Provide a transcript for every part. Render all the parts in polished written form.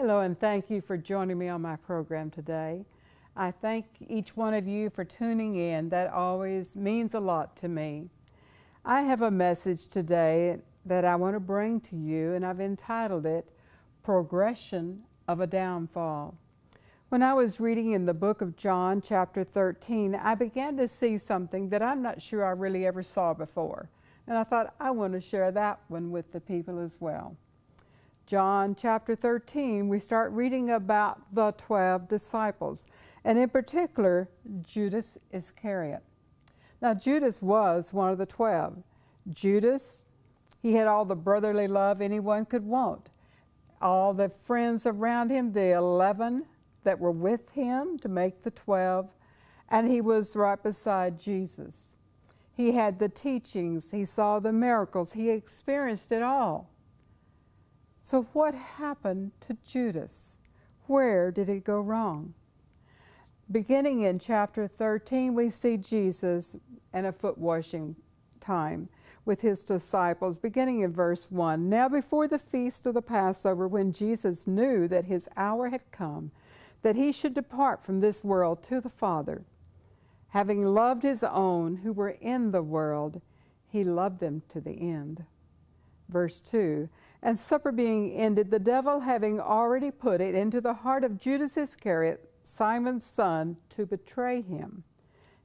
Hello, and thank you for joining me on my program today. I thank each one of you for tuning in. That always means a lot to me. I have a message today that I want to bring to you, and I've entitled it, Progression of a Downfall. When I was reading in the book of John, chapter 13, I began to see something that I'm not sure I really ever saw before. And I thought I want to share that one with the people as well. John chapter 13, we start reading about the 12 disciples, and in particular, Judas Iscariot. Now, Judas was one of the 12. Judas, he had all the brotherly love anyone could want. All the friends around him, the 11 that were with him to make the 12, and he was right beside Jesus. He had the teachings, he saw the miracles, he experienced it all. So what happened to Judas? Where did it go wrong? Beginning in chapter 13, we see Jesus in a foot washing time with his disciples, beginning in verse 1. Now before the feast of the Passover, when Jesus knew that his hour had come, that he should depart from this world to the Father, having loved his own who were in the world, he loved them to the end. Verse 2, and supper being ended, the devil having already put it into the heart of Judas Iscariot, Simon's son, to betray him.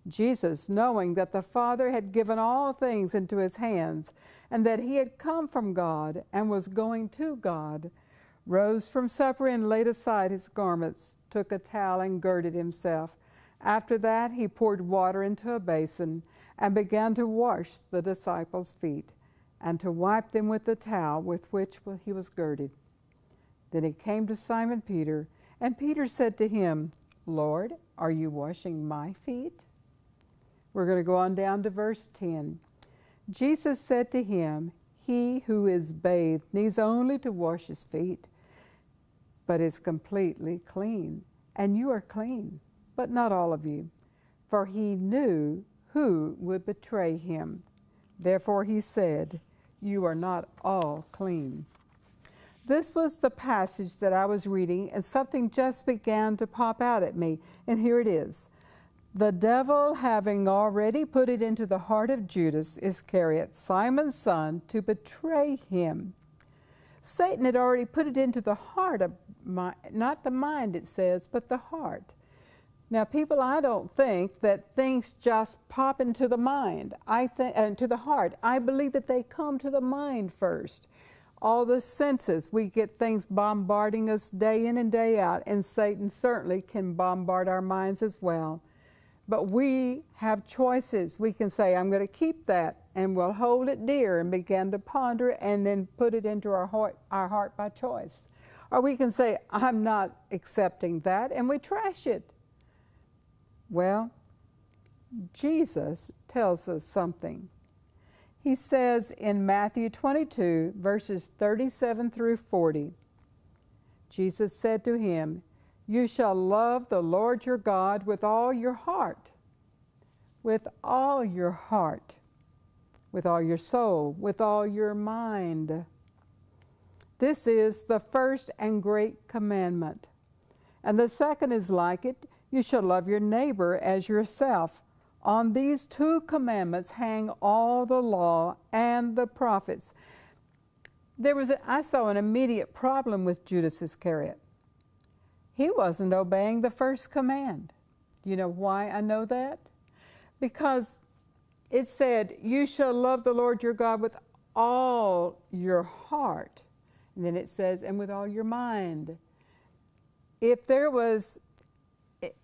Jesus, knowing that the Father had given all things into his hands, and that he had come from God and was going to God, rose from supper and laid aside his garments, took a towel and girded himself. After that he poured water into a basin and began to wash the disciples' feet, and to wipe them with the towel with which he was girded. Then he came to Simon Peter, and Peter said to him, Lord, are you washing my feet? We're going to go on down to verse 10. Jesus said to him, he who is bathed needs only to wash his feet, but is completely clean. And you are clean, but not all of you. For he knew who would betray him. Therefore he said, you are not all clean. This was the passage that I was reading, and something just began to pop out at me, and here it is. The devil having already put it into the heart of Judas Iscariot, Simon's son, to betray him. Satan had already put it into the heart of not the mind, it says, but the heart. Now, people, I don't think that things just pop into the mind. To the heart. I believe that they come to the mind first. All the senses, we get things bombarding us day in and day out, and Satan certainly can bombard our minds as well. But we have choices. We can say, I'm going to keep that, and we'll hold it dear and begin to ponder it and then put it into our heart by choice. Or we can say, I'm not accepting that, and we trash it. Well, Jesus tells us something. He says in Matthew 22, verses 37 through 40, Jesus said to him, you shall love the Lord your God with all your heart, with all your heart, with all your soul, with all your mind. This is the first and great commandment. And the second is like it, you shall love your neighbor as yourself. On these two commandments hang all the law and the prophets. I saw an immediate problem with Judas Iscariot. He wasn't obeying the first command. Do you know why I know that? Because it said, you shall love the Lord your God with all your heart. And then it says, and with all your mind. If there was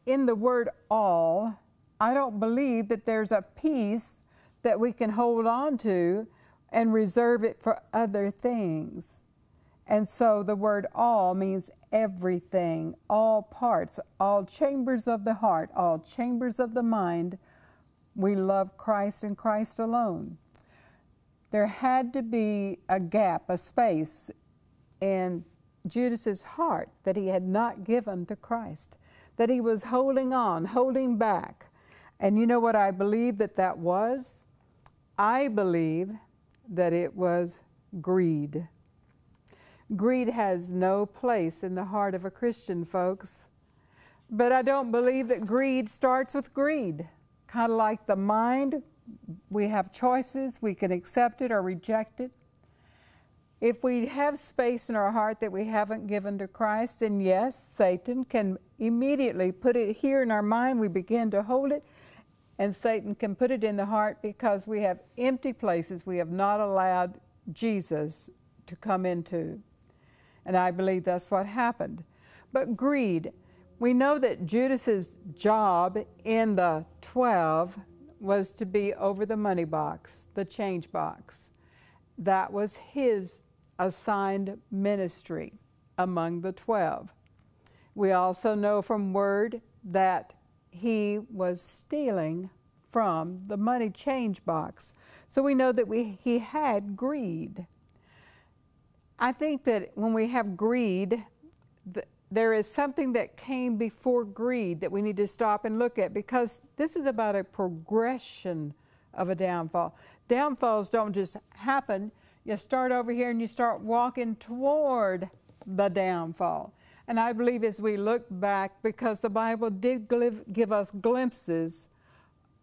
in the word all, I don't believe that there's a piece that we can hold on to and reserve it for other things. And so the word all means everything, all parts, all chambers of the heart, all chambers of the mind. We love Christ and Christ alone. There had to be a gap, a space in Judas's heart that he had not given to Christ, that he was holding on, holding back. And you know what I believe that was? I believe that it was greed. Greed has no place in the heart of a Christian, folks. But I don't believe that greed starts with greed. Kind of like the mind, we have choices. We can accept it or reject it. If we have space in our heart that we haven't given to Christ, then yes, Satan can immediately put it here in our mind. We begin to hold it, and Satan can put it in the heart because we have empty places we have not allowed Jesus to come into. And I believe that's what happened. But greed, we know that Judas's job in the 12 was to be over the money box, the change box. That was his assigned ministry among the 12. We also know from word that he was stealing from the money change box. So we know that he had greed. I think that when we have greed, there is something that came before greed that we need to stop and look at, because this is about a progression of a downfall. Downfalls don't just happen. You start over here and you start walking toward the downfall. And I believe as we look back, because the Bible did give us glimpses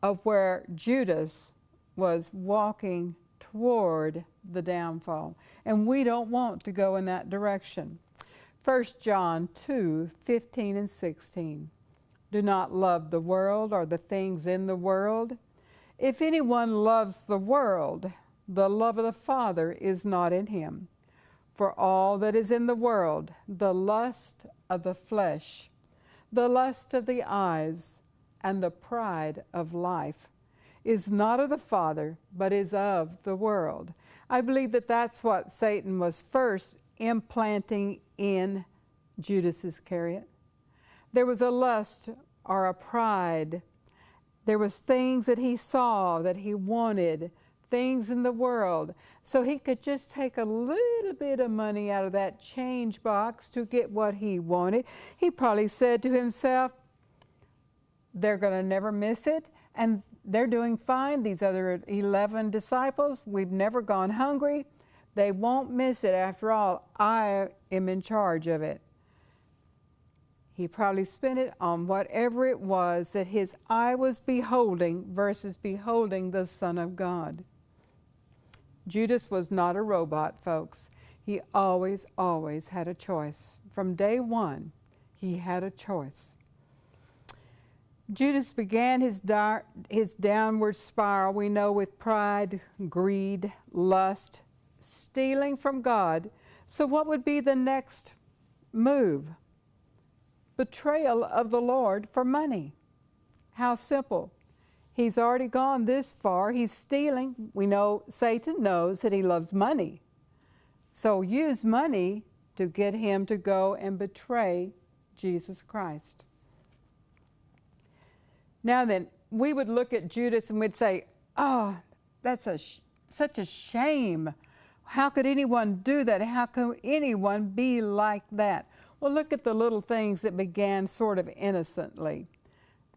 of where Judas was walking toward the downfall. And we don't want to go in that direction. 1 John 2:15 and 16. Do not love the world or the things in the world. If anyone loves the world, the love of the Father is not in him. For all that is in the world, the lust of the flesh, the lust of the eyes, and the pride of life, is not of the Father, but is of the world. I believe that that's what Satan was first implanting in Judas Iscariot. There was a lust or a pride. There was things that he saw that he wanted, things in the world. So he could just take a little bit of money out of that change box to get what he wanted. He probably said to himself, they're going to never miss it, and they're doing fine. These other 11 disciples, we've never gone hungry. They won't miss it. After all, I am in charge of it. He probably spent it on whatever it was that his eye was beholding versus beholding the Son of God. Judas was not a robot, folks. He always had a choice. From day one, he had a choice. Judas began his downward spiral, we know, with pride, greed, lust, stealing from God. So what would be the next move? Betrayal of the Lord for money. How simple. He's already gone this far. He's stealing. We know Satan knows that he loves money. So use money to get him to go and betray Jesus Christ. Now then, we would look at Judas and we'd say, oh, that's such a shame. How could anyone do that? How could anyone be like that? Well, look at the little things that began sort of innocently.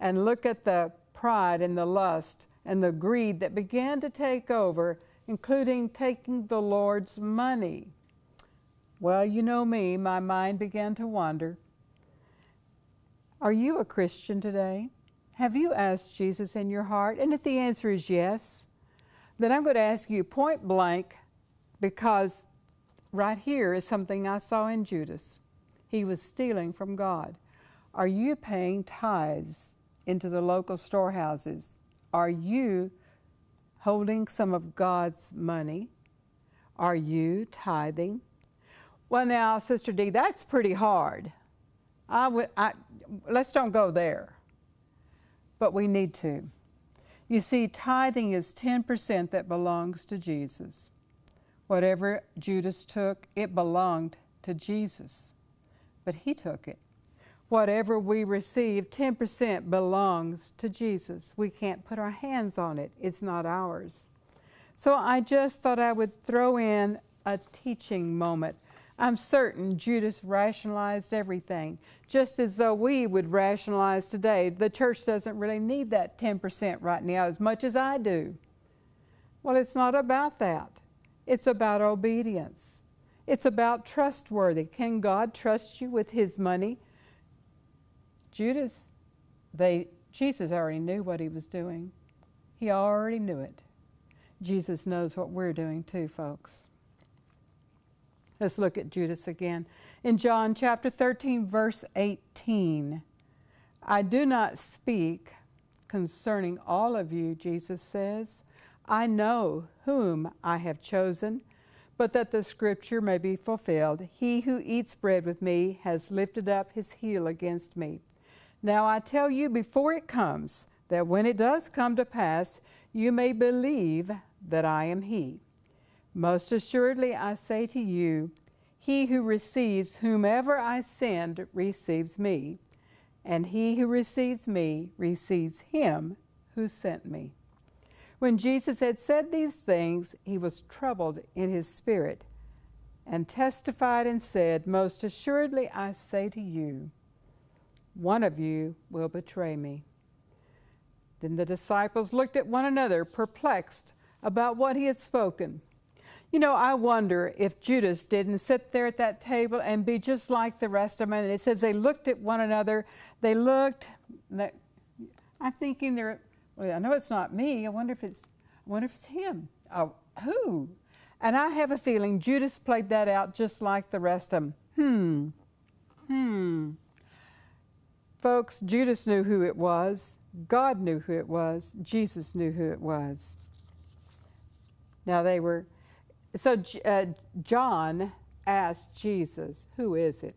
And look at the pride and the lust and the greed that began to take over, including taking the Lord's money. Well, you know me, my mind began to wander. Are you a Christian today? Have you asked Jesus in your heart? And if the answer is yes, then I'm going to ask you point blank, because right here is something I saw in Judas. He was stealing from God. Are you paying tithes into the local storehouses? Are you holding some of God's money? Are you tithing? Well, now, Sister Dee, that's pretty hard. Let's don't go there. But we need to. You see, tithing is 10% that belongs to Jesus. Whatever Judas took, it belonged to Jesus. But he took it. Whatever we receive, 10% belongs to Jesus. We can't put our hands on it. It's not ours. So I just thought I would throw in a teaching moment. I'm certain Judas rationalized everything, just as though we would rationalize today. The church doesn't really need that 10% right now as much as I do. Well, it's not about that. It's about obedience. It's about trustworthy. Can God trust you with his money? Jesus already knew what he was doing. He already knew it. Jesus knows what we're doing too, folks. Let's look at Judas again. In John chapter 13, verse 18, I do not speak concerning all of you, Jesus says. I know whom I have chosen, but that the scripture may be fulfilled. He who eats bread with me has lifted up his heel against me. Now I tell you before it comes, that when it does come to pass, you may believe that I am he. Most assuredly I say to you, he who receives whomever I send receives me, and he who receives me receives him who sent me. When Jesus had said these things, he was troubled in his spirit, and testified and said, Most assuredly I say to you, one of you will betray me. Then the disciples looked at one another, perplexed about what he had spoken. You know, I wonder if Judas didn't sit there at that table and be just like the rest of them. And it says they looked at one another. They looked. I'm thinking I know it's not me. I wonder if it's him. Oh, who? And I have a feeling Judas played that out just like the rest of them. Folks, Judas knew who it was. God knew who it was. Jesus knew who it was. Now John asked Jesus, who is it?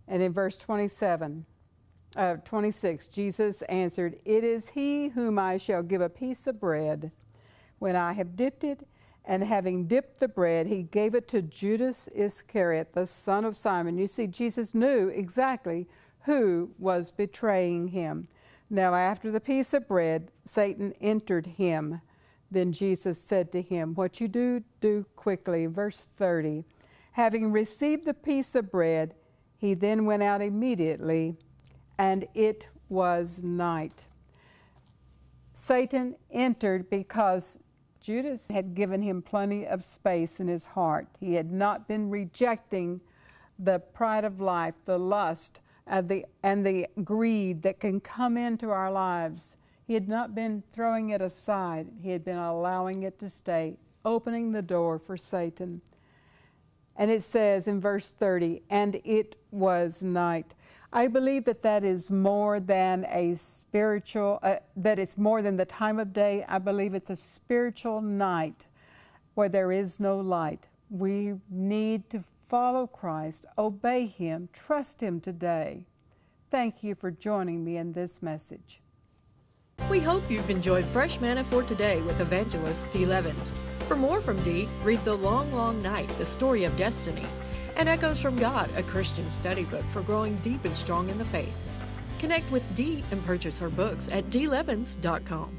And in verse 26, Jesus answered, It is he whom I shall give a piece of bread when I have dipped it. And having dipped the bread, he gave it to Judas Iscariot, the son of Simon. You see, Jesus knew exactly who was betraying him. Now after the piece of bread, Satan entered him. Then Jesus said to him, What you do, do quickly. Verse 30, having received the piece of bread, he then went out immediately, and it was night. Satan entered because Judas had given him plenty of space in his heart. He had not been rejecting the pride of life, the lust, and the greed that can come into our lives. He had not been throwing it aside. He had been allowing it to stay, opening the door for Satan. And it says in verse 30, and it was night. I believe that is more than a spiritual, that it's more than the time of day. I believe it's a spiritual night where there is no light. We need to follow Christ, obey him, trust him today. Thank you for joining me in this message. We hope you've enjoyed Fresh Manna for Today with Evangelist Dee Levens. For more from Dee, read The Long, Long Night, The Story of Destiny, and Echoes from God, a Christian study book for growing deep and strong in the faith. Connect with Dee and purchase her books at dlevens.com.